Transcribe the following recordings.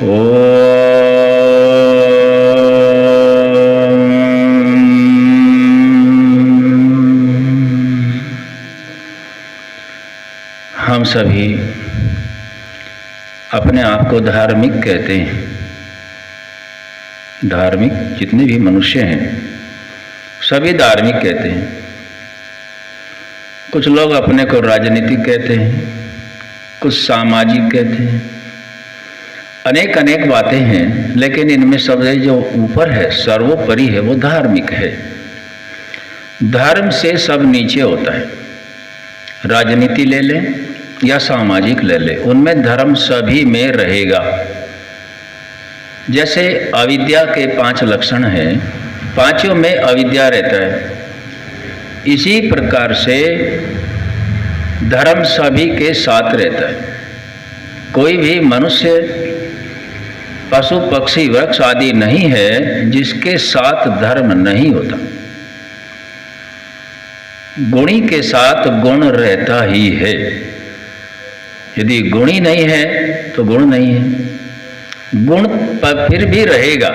हम सभी अपने आप को धार्मिक कहते हैं। धार्मिक जितने भी मनुष्य हैं सभी धार्मिक कहते हैं। कुछ लोग अपने को राजनीतिक कहते हैं, कुछ सामाजिक कहते हैं, अनेक अनेक बातें हैं, लेकिन इनमें सबसे जो ऊपर है, सर्वोपरि है, वो धार्मिक है। धर्म से सब नीचे होता है। राजनीति ले लें या सामाजिक ले लें, उनमें धर्म सभी में रहेगा। जैसे अविद्या के 5 लक्षण हैं, पांचों में अविद्या रहता है। इसी प्रकार से धर्म सभी के साथ रहता है। कोई भी मनुष्य, पशु, पक्षी, वृक्ष आदि नहीं है जिसके साथ धर्म नहीं होता। गुणी के साथ गुण रहता ही है। यदि गुणी नहीं है तो गुण नहीं है। गुण पर फिर भी रहेगा।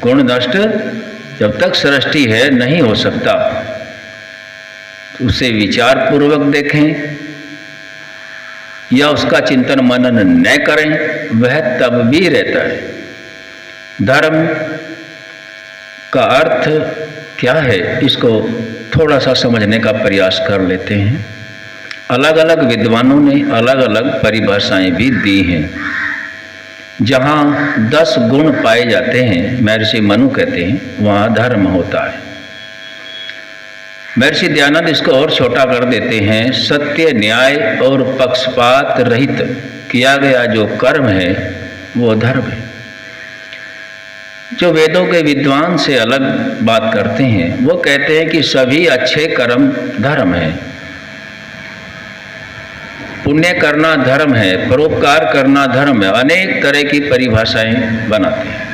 गुण नष्ट जब तक सृष्टि है नहीं हो सकता। उसे विचार पूर्वक देखें या उसका चिंतन मनन न करें, वह तब भी रहता है। धर्म का अर्थ क्या है, इसको थोड़ा सा समझने का प्रयास कर लेते हैं। अलग अलग विद्वानों ने अलग अलग परिभाषाएं भी दी हैं। जहाँ 10 गुण पाए जाते हैं, महर्षि मनु कहते हैं, वहाँ धर्म होता है। महर्षि दयानंद इसको और छोटा कर देते हैं। सत्य, न्याय और पक्षपात रहित किया गया जो कर्म है वो धर्म है। जो वेदों के विद्वान से अलग बात करते हैं, वो कहते हैं कि सभी अच्छे कर्म धर्म है। पुण्य करना धर्म है, परोपकार करना धर्म है। अनेक तरह की परिभाषाएं बनाते हैं।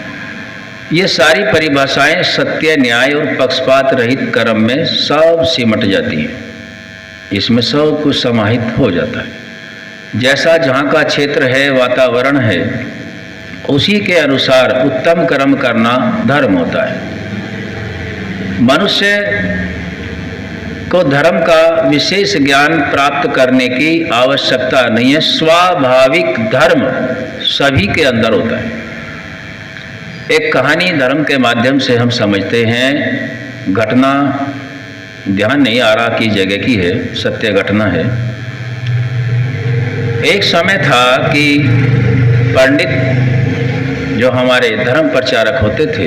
ये सारी परिभाषाएं सत्य, न्याय और पक्षपात रहित कर्म में सब सिमट जाती हैं। इसमें सब कुछ समाहित हो जाता है। जैसा जहाँ का क्षेत्र है, वातावरण है, उसी के अनुसार उत्तम कर्म करना धर्म होता है। मनुष्य को धर्म का विशेष ज्ञान प्राप्त करने की आवश्यकता नहीं है। स्वाभाविक धर्म सभी के अंदर होता है। एक कहानी धर्म के माध्यम से हम समझते हैं। घटना ध्यान नहीं आ रहा कि जगह की है, सत्य घटना है। एक समय था कि पंडित जो हमारे धर्म प्रचारक होते थे,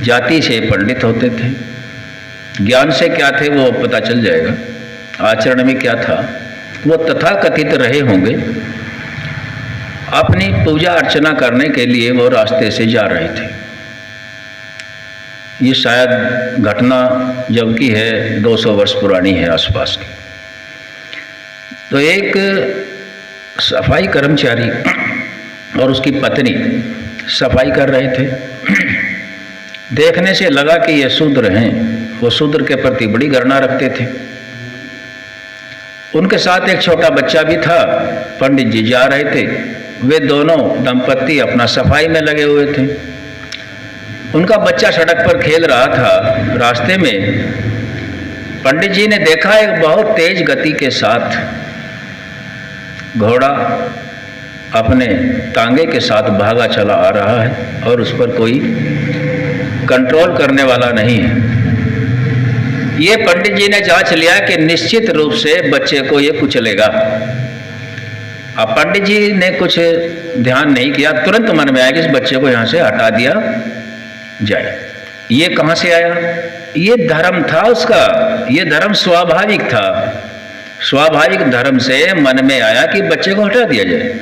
जाति से पंडित होते थे। ज्ञान से क्या थे वो पता चल जाएगा, आचरण में क्या था। वो तथाकथित रहे होंगे। अपनी पूजा अर्चना करने के लिए वो रास्ते से जा रहे थे। ये शायद घटना जब की है 200 वर्ष पुरानी है आसपास की। तो एक सफाई कर्मचारी और उसकी पत्नी सफाई कर रहे थे। देखने से लगा कि ये शूद्र हैं। वो शूद्र के प्रति बड़ी घृणा रखते थे। उनके साथ एक छोटा बच्चा भी था। पंडित जी जा रहे थे। वे दोनों दंपत्ति अपना सफाई में लगे हुए थे। उनका बच्चा सड़क पर खेल रहा था। रास्ते में पंडित जी ने देखा एक बहुत तेज गति के साथ घोड़ा अपने तांगे के साथ भागा चला आ रहा है और उस पर कोई कंट्रोल करने वाला नहीं है। ये पंडित जी ने जांच लिया कि निश्चित रूप से बच्चे को ये कुचलेगा। अब पंडित जी ने कुछ ध्यान नहीं किया। तुरंत मन में आया कि इस बच्चे को यहाँ से हटा दिया जाए। ये कहाँ से आया? ये धर्म था उसका। ये धर्म स्वाभाविक था। स्वाभाविक धर्म से मन में आया कि बच्चे को हटा दिया जाए।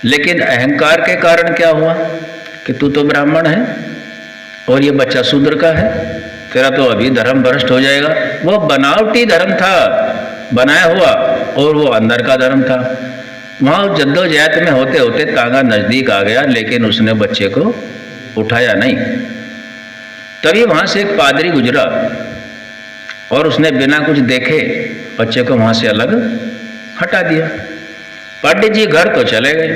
लेकिन अहंकार के कारण क्या हुआ कि तू तो ब्राह्मण है और ये बच्चा शूद्र का है, तेरा तो अभी धर्म भ्रष्ट हो जाएगा। वो बनावटी धर्म था, बनाया हुआ, और वो अंदर का धर्म था। वहाँ जद्दोजहद में होते होते तांगा नज़दीक आ गया, लेकिन उसने बच्चे को उठाया नहीं। तभी वहाँ से एक पादरी गुजरा और उसने बिना कुछ देखे बच्चे को वहाँ से अलग हटा दिया। पंडित जी घर तो चले गए।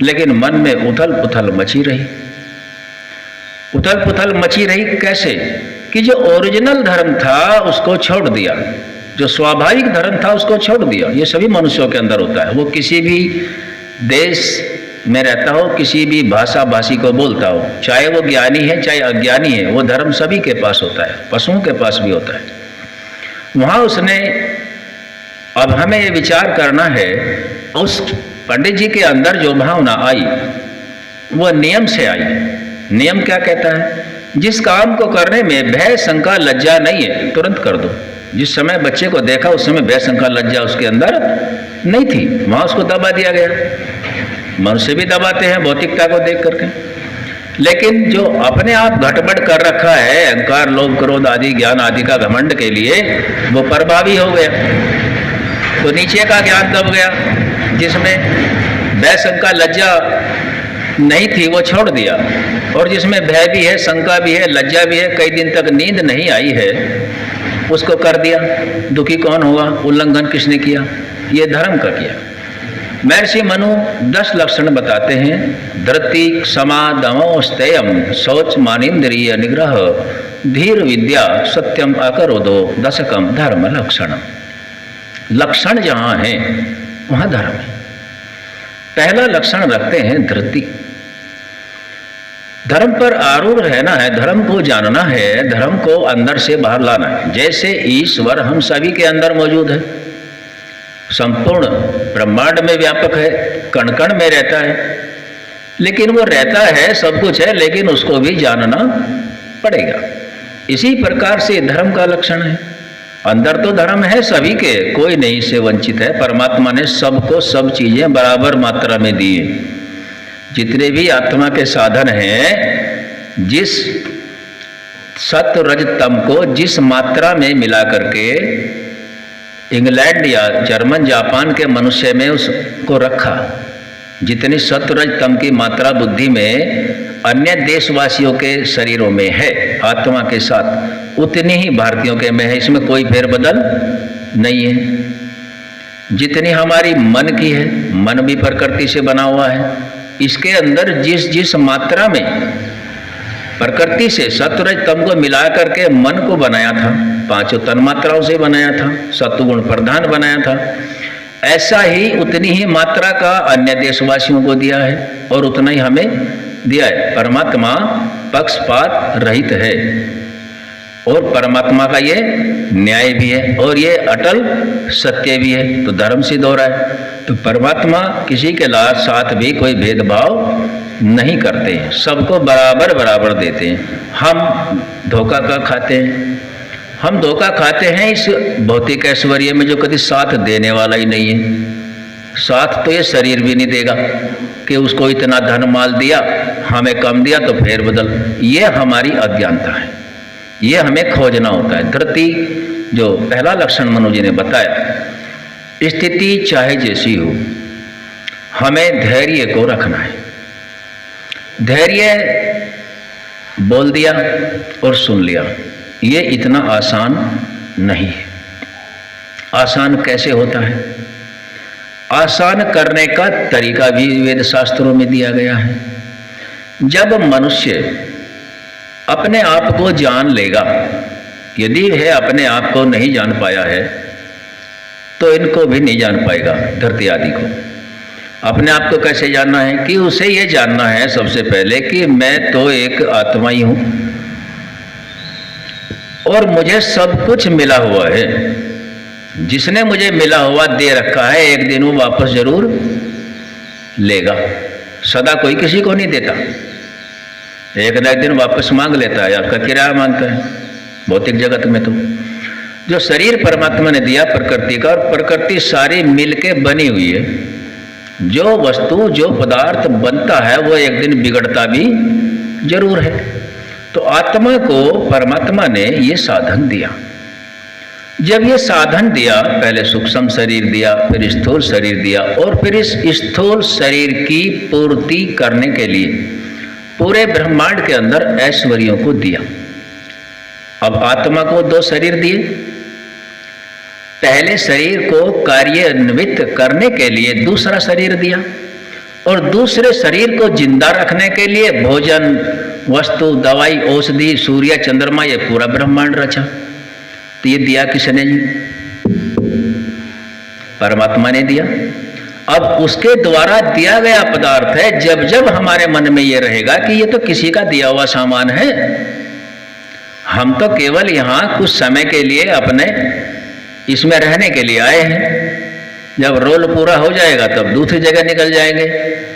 लेकिन मन में उथल पुथल मची रही। उथल पुथल मची रही कैसे कि जो ओरिजिनल धर्म था उसको छोड़ दिया, जो स्वाभाविक धर्म था उसको छोड़ दिया। ये सभी मनुष्यों के अंदर होता है। वो किसी भी देश में रहता हो, किसी भी भाषा भाषी को बोलता हो, चाहे वो ज्ञानी है चाहे अज्ञानी है, वो धर्म सभी के पास होता है, पशुओं के पास भी होता है। वहाँ उसने, अब हमें ये विचार करना है, उस पंडित जी के अंदर जो भावना आई वो नियम से आई। नियम क्या कहता है? जिस काम को करने में भय शंका लज्जा नहीं है तुरंत कर दो। जिस समय बच्चे को देखा उस समय भय शंका लज्जा उसके अंदर नहीं थी, वहाँ उसको दबा दिया गया। मनुष्य भी दबाते हैं भौतिकता को देख करके, लेकिन जो अपने आप घटबड़ कर रखा है अहंकार लोभ क्रोध आदि ज्ञान आदि का घमंड के लिए, वो प्रभावी हो गया। तो नीचे का ज्ञान दब गया, जिसमें भय शंका लज्जा नहीं थी वो छोड़ दिया, और जिसमें भय भी है शंका भी है लज्जा भी है, कई दिन तक नींद नहीं आई है, उसको कर दिया। दुखी कौन हुआ? उल्लंघन किसने किया? ये धर्म का किया। महर्षि मनु 10 लक्षण बताते हैं। धृति क्षमा दमो स्तेयम शौच मानेन्द्रिय निग्रह धीर विद्या सत्यम अकरोधो दशकम धर्म लक्षणम। लक्षण जहाँ है वहाँ धर्म है। पहला लक्षण रखते हैं धृति। धर्म पर आरूढ़ रहना है, धर्म को जानना है, धर्म को अंदर से बाहर लाना है। जैसे ईश्वर हम सभी के अंदर मौजूद है, संपूर्ण ब्रह्मांड में व्यापक है, कण कण में रहता है, लेकिन वो रहता है, सब कुछ है, लेकिन उसको भी जानना पड़ेगा। इसी प्रकार से धर्म का लक्षण है। अंदर तो धर्म है सभी के, कोई नहीं से वंचित है। परमात्मा ने सबको सब चीजें बराबर मात्रा में दी है। जितने भी आत्मा के साधन हैं, जिस सत्व रज तम को जिस मात्रा में मिला करके इंग्लैंड या जर्मन जापान के मनुष्य में उसको रखा, जितनी सत्व रज तम की मात्रा बुद्धि में अन्य देशवासियों के शरीरों में है आत्मा के साथ, उतनी ही भारतीयों के में है। इसमें कोई फेरबदल नहीं है। जितनी हमारी मन की है, मन भी प्रकृति से बना हुआ है, इसके अंदर जिस जिस मात्रा में प्रकृति से सत्वरज तम को मिला करके मन को बनाया था, 5 तन मात्राओं से बनाया था, सत्वगुण प्रधान बनाया था, ऐसा ही उतनी ही मात्रा का अन्य देशवासियों को दिया है और उतना ही हमें दिया है। परमात्मा पक्षपात रहित है और परमात्मा का ये न्याय भी है और ये अटल सत्य भी है। तो धर्म सिद्ध हो रहा है। तो परमात्मा किसी के साथ भी कोई भेदभाव नहीं करते हैं, सबको बराबर बराबर देते हैं। हम धोखा का खाते हैं, हम धोखा खाते हैं इस भौतिक ऐश्वर्य में जो कभी साथ देने वाला ही नहीं है। साथ तो ये शरीर भी नहीं देगा कि उसको इतना धन माल दिया, हमें कम दिया तो फेर बदल। ये हमारी अज्ञानता है, ये हमें खोजना होता है। धृति जो पहला लक्षण मनु जी ने बताया, स्थिति चाहे जैसी हो हमें धैर्य को रखना है। धैर्य बोल दिया और सुन लिया, ये इतना आसान नहीं है। आसान कैसे होता है? आसान करने का तरीका भी वेद शास्त्रों में दिया गया है। जब मनुष्य अपने आप को जान लेगा, यदि है अपने आप को नहीं जान पाया है तो इनको भी नहीं जान पाएगा। धरती आदि को अपने आप को कैसे जानना है कि उसे ये जानना है सबसे पहले कि मैं तो एक आत्मा ही हूं और मुझे सब कुछ मिला हुआ है। जिसने मुझे मिला हुआ दे रखा है, एक दिन वो वापस जरूर लेगा। सदा कोई किसी को नहीं देता, एक न एक दिन वापस मांग लेता है, आपका किराया मांगता है भौतिक जगत में। तो जो शरीर परमात्मा ने दिया प्रकृति का, और प्रकृति सारी मिलके बनी हुई है। जो वस्तु जो पदार्थ बनता है वो एक दिन बिगड़ता भी जरूर है। तो आत्मा को परमात्मा ने ये साधन दिया। जब ये साधन दिया, पहले सूक्ष्म शरीर दिया, फिर स्थूल शरीर दिया, और फिर इस स्थूल शरीर की पूर्ति करने के लिए पूरे ब्रह्मांड के अंदर ऐश्वर्यों को दिया। अब आत्मा को 2 शरीर दिए। पहले शरीर को कार्यान्वित करने के लिए दूसरा शरीर दिया, और दूसरे शरीर को जिंदा रखने के लिए भोजन, वस्तु, दवाई, औषधि, सूर्य, चंद्रमा, ये पूरा ब्रह्मांड रचा। तो ये दिया किसने जी? परमात्मा ने दिया। अब उसके द्वारा दिया गया पदार्थ है। जब जब हमारे मन में ये रहेगा कि ये तो किसी का दिया हुआ सामान है, हम तो केवल यहाँ कुछ समय के लिए अपने इसमें रहने के लिए आए हैं, जब रोल पूरा हो जाएगा तब दूसरी जगह निकल जाएंगे।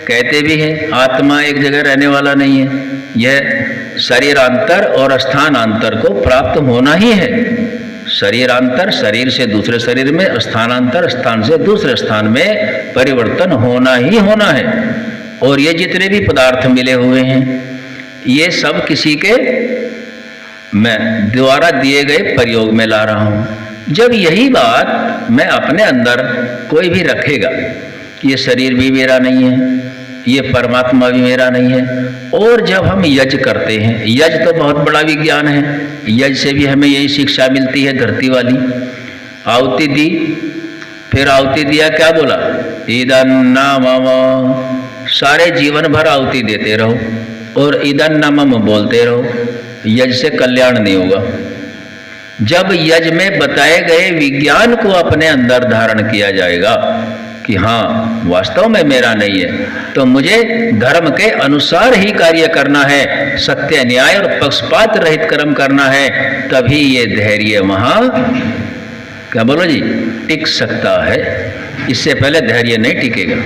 कहते भी हैं आत्मा एक जगह रहने वाला नहीं है, यह शरीरांतर और स्थानांतर को प्राप्त होना ही है। शरीरांतर, शरीर से दूसरे शरीर में, स्थानांतर, स्थान से दूसरे स्थान में परिवर्तन होना ही होना है। और ये जितने भी पदार्थ मिले हुए हैं, ये सब किसी के मैं द्वारा दिए गए प्रयोग में ला रहा हूँ। जब यही बात मैं अपने अंदर कोई भी रखेगा, ये शरीर भी मेरा नहीं है, ये परमात्मा भी मेरा नहीं है। और जब हम यज्ञ करते हैं, यज्ञ तो बहुत बड़ा विज्ञान है, यज्ञ से भी हमें यही शिक्षा मिलती है धरती वाली। आहुति दी, फिर आहुति दिया, क्या बोला? ईदन्ना मम, सारे जीवन भर आहुति देते रहो और ईदन्ना मम बोलते रहो, यज्ञ से कल्याण नहीं होगा। जब यज्ञ में बताए गए विज्ञान को अपने अंदर धारण किया जाएगा कि हाँ वास्तव में मेरा नहीं है, तो मुझे धर्म के अनुसार ही कार्य करना है, सत्य, न्याय और पक्षपात रहित कर्म करना है, तभी ये धैर्य वहाँ क्या बोलो जी टिक सकता है। इससे पहले धैर्य नहीं टिकेगा।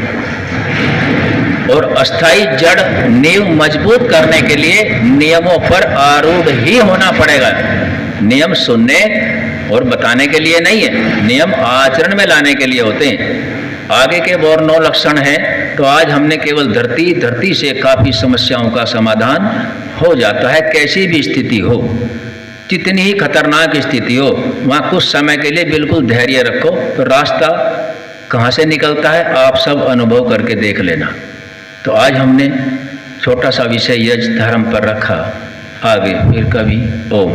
और अस्थाई जड़ नींव मजबूत करने के लिए नियमों पर आरूढ़ ही होना पड़ेगा। नियम सुनने और बताने के लिए नहीं है, नियम आचरण में लाने के लिए होते हैं। आगे के और 9 लक्षण हैं, तो आज हमने केवल धरती से काफ़ी समस्याओं का समाधान हो जाता है। कैसी भी स्थिति हो, जितनी ही खतरनाक स्थिति हो, वहाँ कुछ समय के लिए बिल्कुल धैर्य रखो, तो रास्ता कहाँ से निकलता है आप सब अनुभव करके देख लेना। तो आज हमने छोटा सा विषय यज्ञ धर्म पर रखा, आगे फिर कभी ओम।